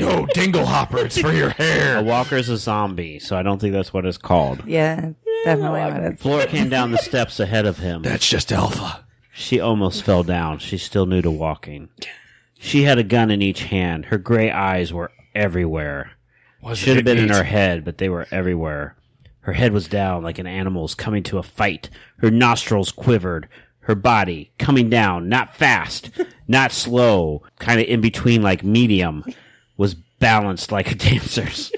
No, dinglehopper, it's for your hair. A walker's a zombie, so I don't think that's what it's called. Yeah, definitely what it is. Flora came down the steps ahead of him. That's just Alpha. She almost fell down. She's still new to walking. She had a gun in each hand. Her gray eyes were everywhere. Should have been in her head, but they were everywhere. Her head was down like an animal's coming to a fight. Her nostrils quivered. Her body coming down, not fast, not slow, kind of in between like medium, was balanced like a dancer's.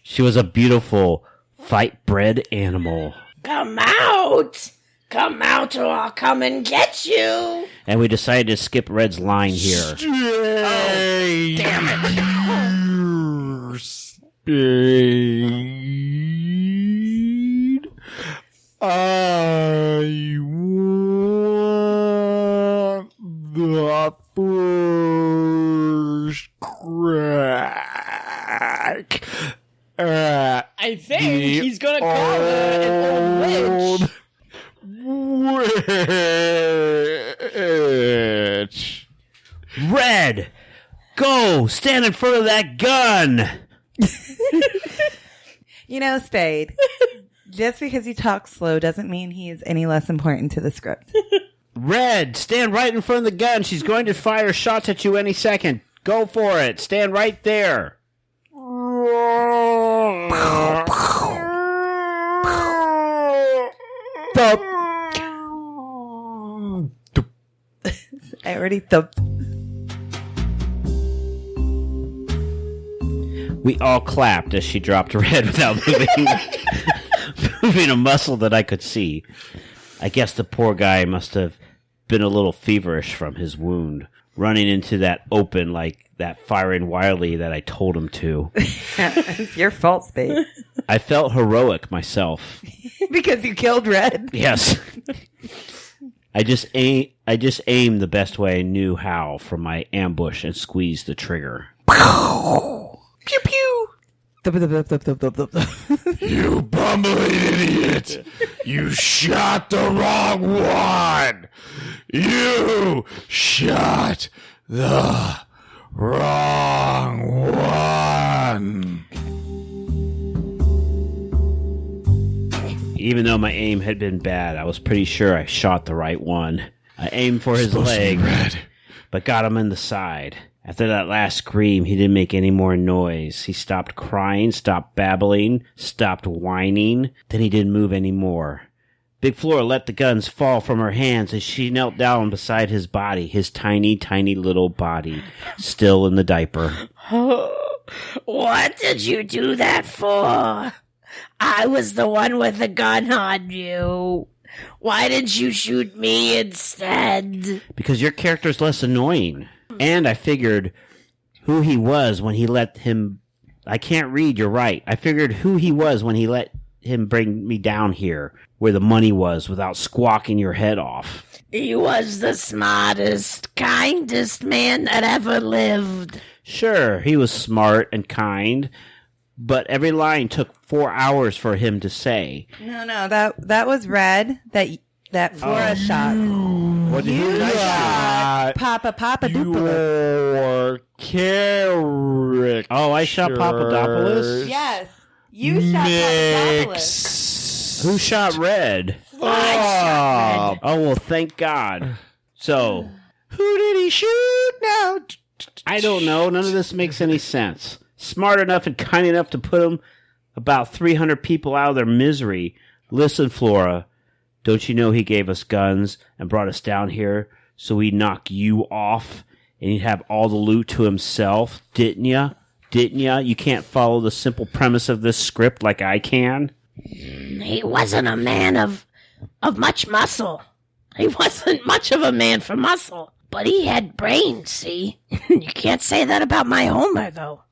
She was a beautiful, fight-bred animal. Come out! Come out or I'll come and get you! And we decided to skip Red's line here. Oh, damn it. Spade. I want the first crack. I think he's gonna call her an old witch. Red, go! Stand in front of that gun! You know, Spade, just because you talk slow doesn't mean he is any less important to the script. Red, stand right in front of the gun. She's going to fire shots at you any second. Go for it. Stand right there. Thump. I already thumped. We all clapped as she dropped Red without moving a muscle that I could see. I guess the poor guy must have been a little feverish from his wound, running into that open like that firing wildly that I told him to. It's your fault, Spade. I felt heroic myself. Because you killed Red. Yes. I just aimed the best way I knew how from my ambush and squeezed the trigger. Pew pew. You bumbling idiot! You shot the wrong one! You shot the wrong one! Even though my aim had been bad, I was pretty sure I shot the right one. I aimed for his leg, but got him in the side. After that last scream, he didn't make any more noise. He stopped crying, stopped babbling, stopped whining. Then he didn't move anymore. Big Flora let the guns fall from her hands as she knelt down beside his body, his tiny, tiny little body, still in the diaper. What did you do that for? I was the one with the gun on you. Why didn't you shoot me instead? Because your character's less annoying. And I figured who he was when he let him... I can't read, you're right. I figured who he was when he let him bring me down here, where the money was, without squawking your head off. He was the smartest, kindest man that ever lived. Sure, he was smart and kind, but every line took 4 hours for him to say. No, that was Red that Flora shot. What did you shot? Papa Your character. Oh, I shot Papadopoulos? Yes, you shot Papadopoulos. Who shot Red? I shot Red. Oh, well, thank God. So, Who did he shoot now? I don't know. None of this makes any sense. Smart enough and kind enough to put him about 300 people out of their misery. Listen, Flora, don't you know he gave us guns and brought us down here so he'd knock you off and he'd have all the loot to himself? Didn't ya? Didn't ya? You can't follow the simple premise of this script like I can? He wasn't a man of much muscle. He wasn't much of a man for muscle. But he had brains, see? You can't say that about my Homer, though.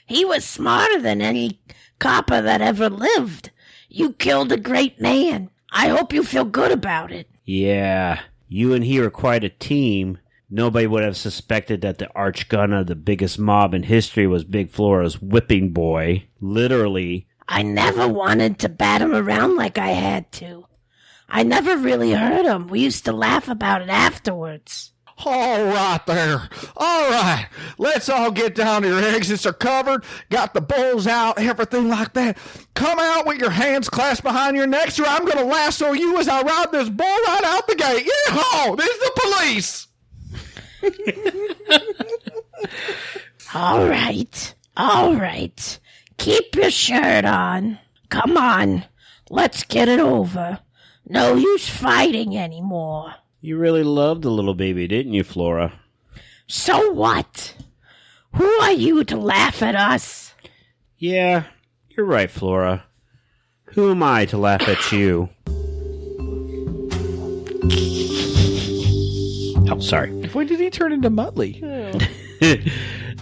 He was smarter than any copper that ever lived. You killed a great man. I hope you feel good about it. Yeah, you and he are quite a team. Nobody would have suspected that the arch gunner of the biggest mob in history was Big Flora's whipping boy. Literally. I never wanted to bat him around like I had to. I never really hurt him. We used to laugh about it afterwards. All right there. All right. Let's all get down. Your exits are covered. Got the bowls out, everything like that. Come out with your hands clasped behind your necks, or I'm going to lasso you as I ride this bull right out the gate. Yeehaw! There's the police. All right. Keep your shirt on. Come on, let's get it over. No use fighting anymore. You really loved the little baby, didn't you, Flora? So what? Who are you to laugh at us? Yeah, you're right, Flora. Who am I to laugh at you? Oh, sorry. When did he turn into Muttley?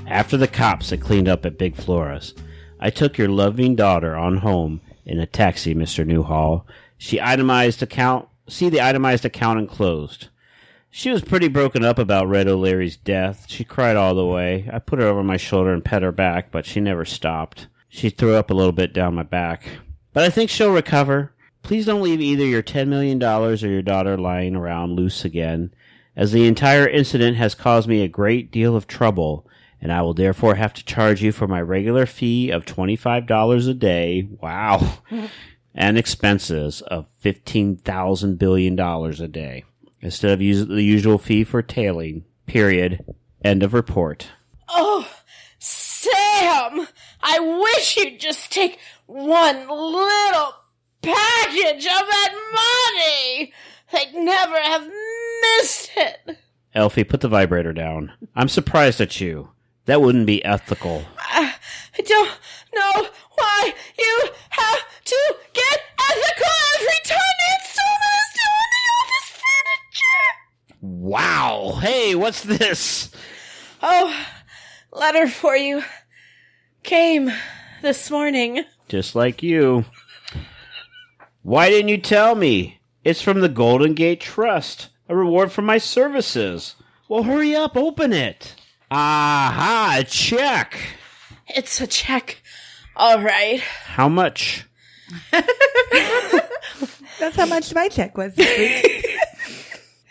After the cops had cleaned up at Big Flora's, I took your loving daughter on home in a taxi, Mr. Newhall. See the itemized account enclosed. She was pretty broken up about Red O'Leary's death. She cried all the way. I put her over my shoulder and pet her back, but she never stopped. She threw up a little bit down my back. But I think she'll recover. Please don't leave either your $10 million or your daughter lying around loose again, as the entire incident has caused me a great deal of trouble, and I will therefore have to charge you for my regular fee of $25 a day. Wow. And expenses of $15,000 billion a day, instead of the usual fee for tailing. Period. End of report. Oh, Sam! I wish you'd just take one little package of that money! They'd never have missed it! Elfie, put the vibrator down. I'm surprised at you. That wouldn't be ethical. I don't know why you have to get ethical every time the installment is due on the office furniture! Wow. Hey, what's this? Oh, letter for you. Came this morning. Just like you. Why didn't you tell me? It's from the Golden Gate Trust. A reward for my services. Well, hurry up. Open it. Aha, a check. It's a check. All right. How much? That's how much my check was this week.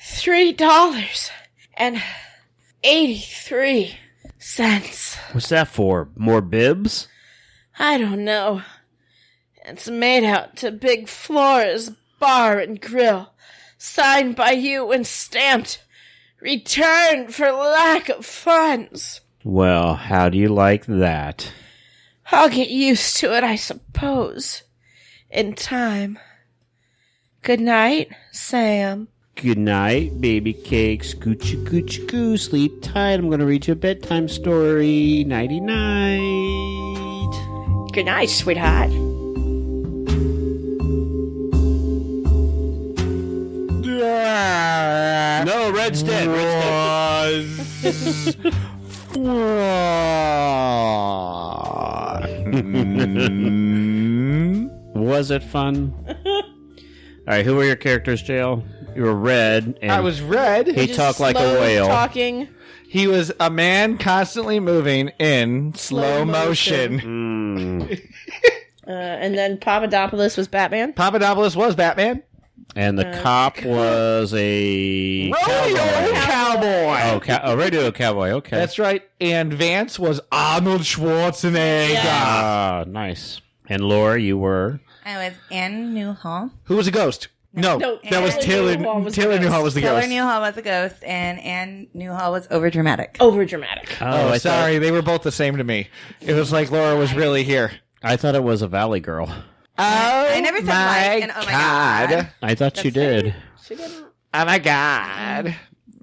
$3.83. What's that for? More bibs? I don't know. It's made out to Big Flora's Bar and Grill. Signed by you and stamped. Returned for lack of funds. Well, how do you like that? I'll get used to it, I suppose. In time. Good night, Sam. Good night, baby cakes. Goochie goochie goo. Sleep tight. I'm going to read you a bedtime story. Nighty night. Good night, sweetheart. No, Red's dead. Red's dead. Was it fun? All right, who were your characters, Jail? You were Red. And I was Red. he talked like a whale. Talking. He was a man constantly moving in slow motion. And then Papadopoulos was Batman. Papadopoulos was Batman. And the cop was a Cowboy. a radio cowboy. Okay, That's right. And Vance was Arnold Schwarzenegger. ah, nice. And Laura, you were I was Anne Newhall. Who was a ghost? No, that was Taylor. Taylor Newhall was the Taylor ghost. Newhall was a ghost, and Anne Newhall was overdramatic. Overdramatic. Oh, I sorry. They were both the same to me. It was like Laura was really here. I thought it was a Valley Girl. I never said like, and oh my god. I thought you did. She didn't. Oh my god.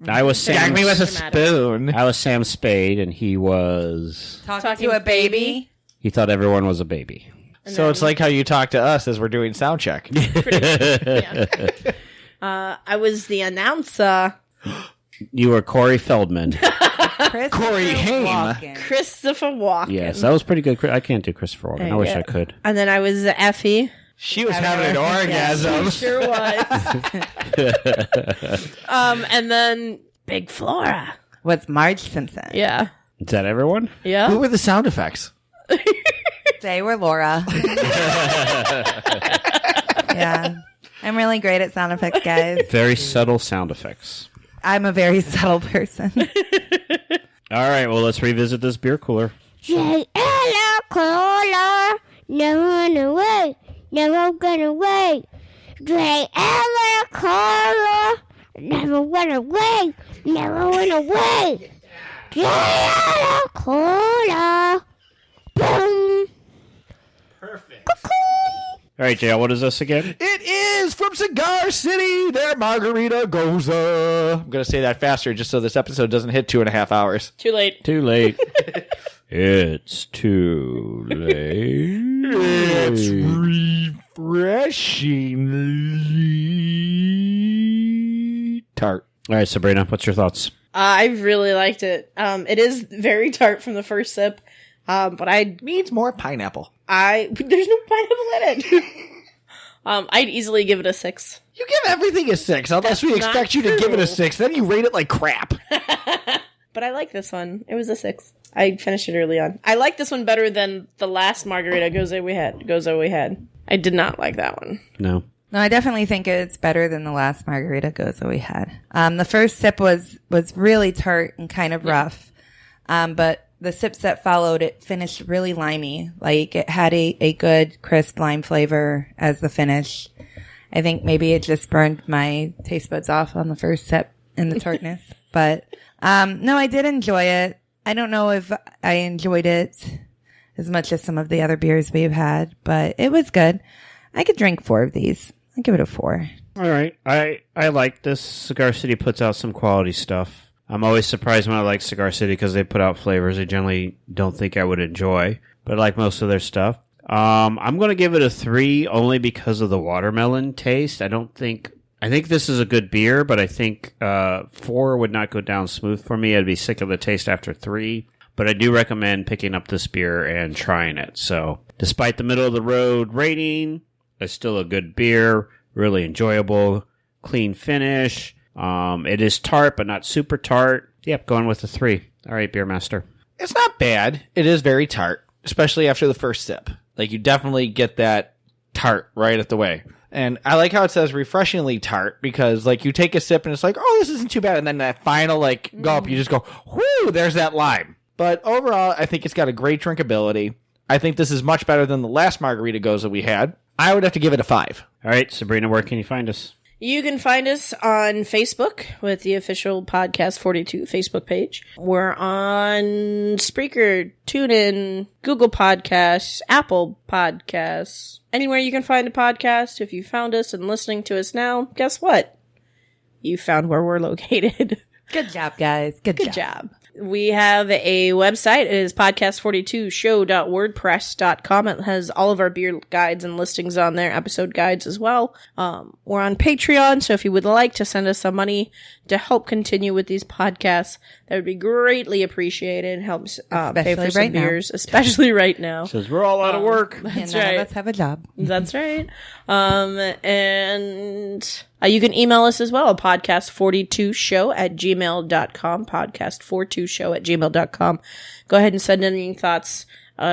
I was Sam. Gag me with a spoon. I was Sam Spade, and he was. Talking to a baby. He thought everyone was a baby. So it's like how you talk to us as we're doing sound check. I was the announcer. You were Corey Feldman. Corey Haim. Walken. Christopher Walken. Yes, that was pretty good. I can't do Christopher Walken. I wish I could. And then I was Effie. She was having an orgasm. Sure was. And then Big Flora. Was Marge Simpson. Yeah. Is that everyone? Yeah. Who were the sound effects? They were Laura. Yeah. I'm really great at sound effects, guys. Very subtle sound effects. I'm a very subtle person. All right, well, let's revisit this beer cooler. Hello, caller. Never run away. Never run away. Hello, caller. Never run away. Never run away. Hello, caller. Boom. Perfect. All right, JL, what is this again? It is from Cigar City, their margarita goza. I'm going to say that faster just so this episode doesn't hit 2.5 hours. Too late. Too late. It's too late. It's refreshingly tart. All right, Sabrina, what's your thoughts? I really liked it. It is very tart from the first sip, but Needs more pineapple. there's no pineapple in it. I'd easily give it a 6. You give everything a 6, unless we That's expect not you to give it a true. 6. Then you rate it like crap. But I like this one. It was a 6. I finished it early on. I like this one better than the last margarita goza we had. I did not like that one. No. No, I definitely think it's better than the last margarita goza we had. The first sip was really tart and kind of rough. But the sips that followed, it finished really limey. Like, it had a good crisp lime flavor as the finish. I think maybe it just burned my taste buds off on the first sip in the tartness. But, no, I did enjoy it. I don't know if I enjoyed it as much as some of the other beers we've had, but it was good. I could drink 4 of these. I'd give it a 4. All right. I like this. Cigar City puts out some quality stuff. I'm always surprised when I like Cigar City because they put out flavors I generally don't think I would enjoy, but I like most of their stuff. I'm going to give it a 3 only because of the watermelon taste. I think this is a good beer, but I think 4 would not go down smooth for me. I'd be sick of the taste after 3, but I do recommend picking up this beer and trying it. So despite the middle of the road rating, it's still a good beer, really enjoyable, clean finish. It is tart, but not super tart. Yep, going with a 3. All right, Beer Master. It's not bad. It is very tart, especially after the first sip. Like, you definitely get that tart right at the way. And I like how it says refreshingly tart because, like, you take a sip and it's like, oh, this isn't too bad. And then that final, like, gulp, you just go, whoo, there's that lime. But overall, I think it's got a great drinkability. I think this is much better than the last margarita goza we had. I would have to give it a 5. All right, Sabrina, where can you find us? You can find us on Facebook with the official Podcast 42 Facebook page. We're on Spreaker, TuneIn, Google Podcasts, Apple Podcasts. Anywhere you can find a podcast. If you found us and listening to us now, guess what? You found where we're located. Good job, guys. Good job. We have a website. It is podcast42show.wordpress.com. It has all of our beer guides and listings on there, episode guides as well. We're on Patreon, so if you would like to send us some money to help continue with these podcasts, that would be greatly appreciated. Helps pay for some beers, especially right now. Says we're all out of work. That's None right. of us have a job. That's right. And you can email us as well, podcast42show@gmail.com, podcast42show@gmail.com. Go ahead and send in any thoughts,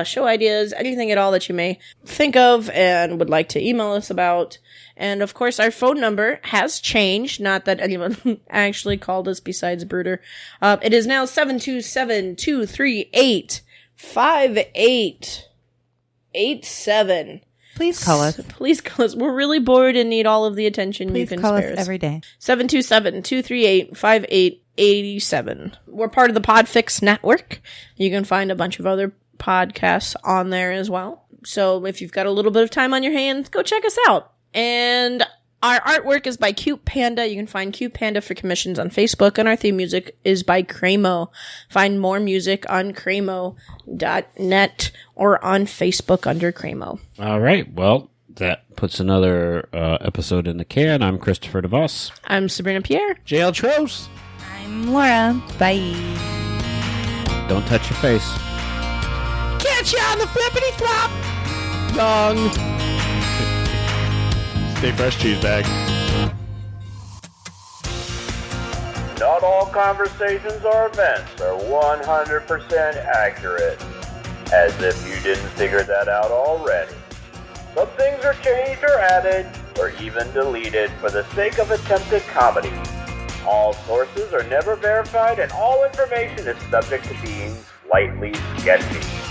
show ideas, anything at all that you may think of and would like to email us about. And of course, our phone number has changed. Not that anyone actually called us besides Bruder. It is now 727-238-5887. Please call us. Please call us. We're really bored and need all of the attention you Please can call us spare us. every day. 727-238-5887. We're part of the Podfix Network. You can find a bunch of other podcasts on there as well. So if you've got a little bit of time on your hands, go check us out. And our artwork is by Cute Panda. You can find Cute Panda for commissions on Facebook, and our theme music is by Cremo. Find more music on cremo.net or on Facebook under Cremo. All right, well, that puts another episode in the can. I'm Christopher DeVos. I'm Sabrina Pierre. JL Tros. I'm Laura. Bye. Don't touch your face. Catch you on the flippity flop. Dong. Stay fresh, cheese bag. Not all conversations or events are 100% accurate. As if you didn't figure that out already. Some things are changed or added, or even deleted for the sake of attempted comedy. All sources are never verified and all information is subject to being slightly sketchy.